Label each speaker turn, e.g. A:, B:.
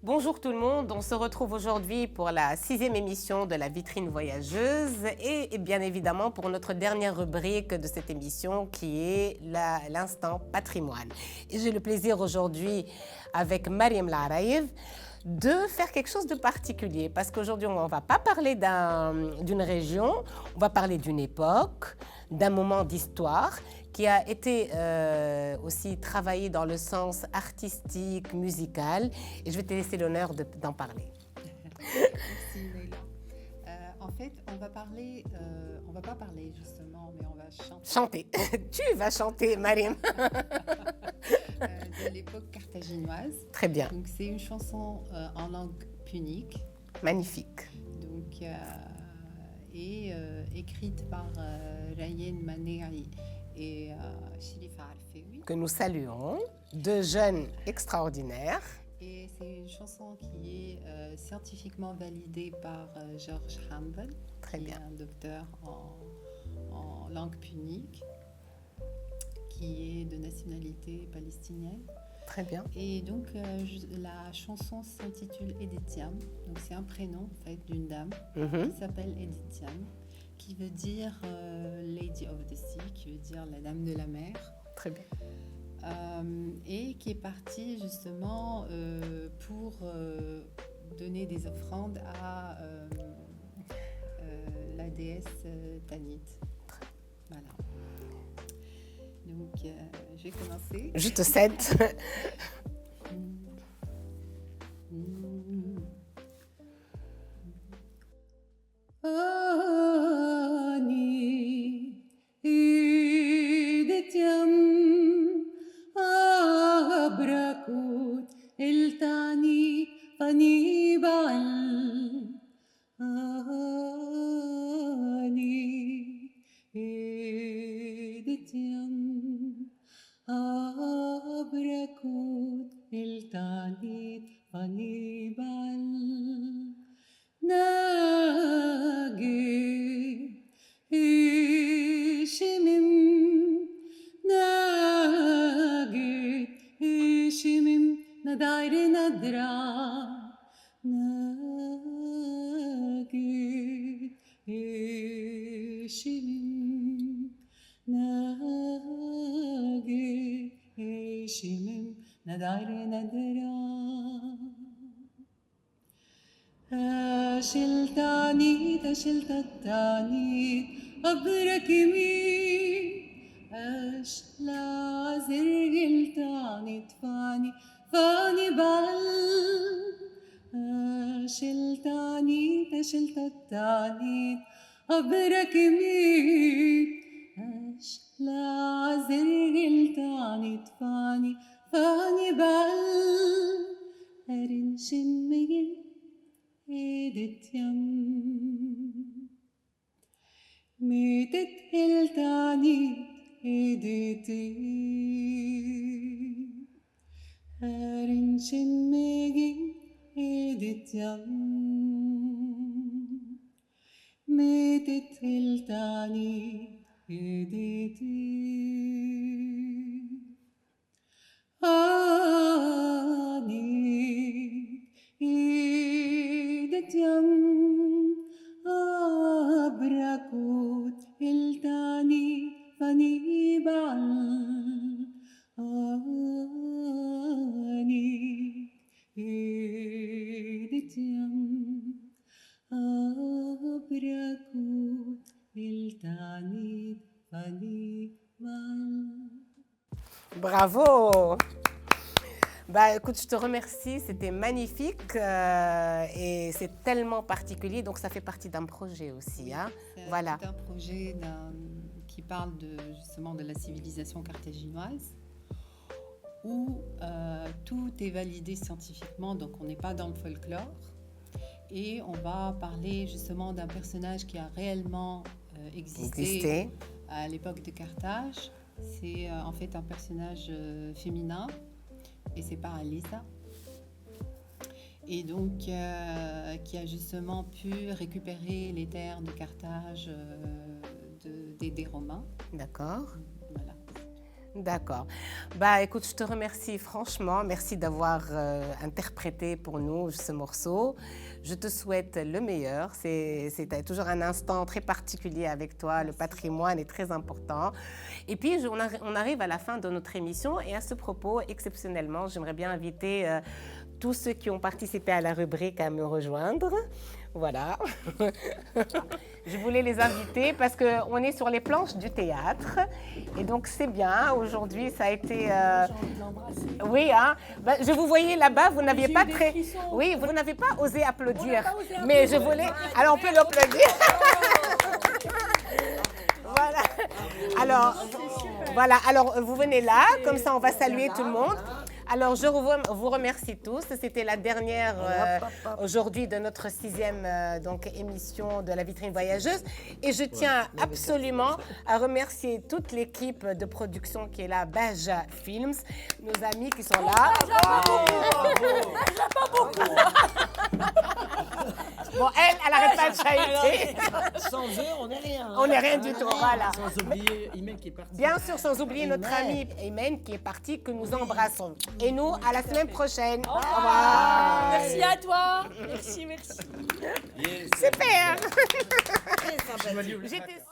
A: Bonjour tout le monde, on se retrouve aujourd'hui pour la 6e émission de la vitrine voyageuse et bien évidemment pour notre dernière rubrique de cette émission qui est l'instant patrimoine. Et j'ai le plaisir aujourd'hui avec Mariam Laraïev de faire quelque chose de particulier parce qu'aujourd'hui on ne va pas parler d'une région, on va parler d'une époque, d'un moment d'histoire qui a été aussi travaillé dans le sens artistique, musical. Et je vais te laisser l'honneur d'en parler.
B: Merci Leïla. En fait, on va pas parler justement, mais on va chanter.
A: Chanter. Tu vas chanter, Mariam.
B: De l'époque carthaginoise.
A: Très bien.
B: Donc c'est une chanson en langue punique.
A: Magnifique.
B: Donc écrite par Rayen Manéaï et Chérifa Arfeoui.
A: Que nous saluons. Deux jeunes extraordinaires.
B: Et c'est une chanson qui est scientifiquement validée par George Handel,
A: Très bien.
B: Qui est un docteur en langue punique, qui est de nationalité palestinienne.
A: Très bien.
B: Et donc la chanson s'intitule Edithiam. Donc c'est un prénom en fait d'une dame qui s'appelle Edithiam, qui veut dire Lady of the Sea, qui veut dire la dame de la mer.
A: Très bien.
B: Et qui est partie justement pour donner des offrandes à la déesse Tanit. Voilà. Donc, je vais commencer.
A: Je te cède.
C: شلت التانيت أبرك مين أش لا زرق التانيت فاني بال شلت التانيت أبرك مين أش لا زرق التانيت فاني بال أرن شمين إيدت ميتت التاني إيدتي هارن شميجي إيدت ميتت التاني إيدتي أبركوت التاني فاني بعل أبركوت التاني فاني بعل.
A: Bravo. Bah, écoute, je te remercie, c'était magnifique et c'est tellement particulier, donc ça fait partie d'un projet aussi. Hein?
B: Voilà. C'est un projet qui parle justement de la civilisation carthaginoise où tout est validé scientifiquement, donc on n'est pas dans le folklore. Et on va parler justement d'un personnage qui a réellement existé à l'époque de Carthage. C'est en fait un personnage féminin. Et c'est par Alisa. Et donc, qui a justement pu récupérer les terres de Carthage des Romains.
A: D'accord.
B: Voilà.
A: D'accord. Bah, écoute, je te remercie franchement. Merci d'avoir interprété pour nous ce morceau. Je te souhaite le meilleur. C'est toujours un instant très particulier avec toi. Le patrimoine est très important. Et puis, on arrive à la fin de notre émission. Et à ce propos, exceptionnellement, j'aimerais bien inviter tous ceux qui ont participé à la rubrique à me rejoindre. Voilà. Je voulais les inviter parce qu'on est sur les planches du théâtre. Et donc, c'est bien. Aujourd'hui, ça a été...
D: J'ai envie de l'embrasser.
A: Oui, hein. Ben, je vous voyais là-bas, vous n'aviez
D: J'ai
A: pas
D: eu des
A: très...
D: frissons.
A: Oui, vous n'avez pas osé applaudir.
D: On n'a pas osé
A: Mais
D: applaudir.
A: je voulais... Alors, on peut l'applaudir. Voilà. Alors, vous venez là, comme ça, on va saluer tout le monde. Alors, je vous remercie tous. C'était la dernière aujourd'hui de notre 6e donc, émission de la vitrine voyageuse. Et je tiens absolument à remercier toute l'équipe de production qui est là, Baja Films, nos amis qui sont là. Bon, elle arrête pas de chahuter.
E: Sans eux, on n'est rien.
A: On n'est rien du tout, voilà.
E: Sans oublier Imen qui est parti.
A: Bien sûr, sans oublier notre ami Aymen qui est parti, que nous embrassons. Et nous, à la semaine prochaine. Au revoir.
D: Merci à toi. Merci.
A: Super.
E: Yes.
A: J'étais...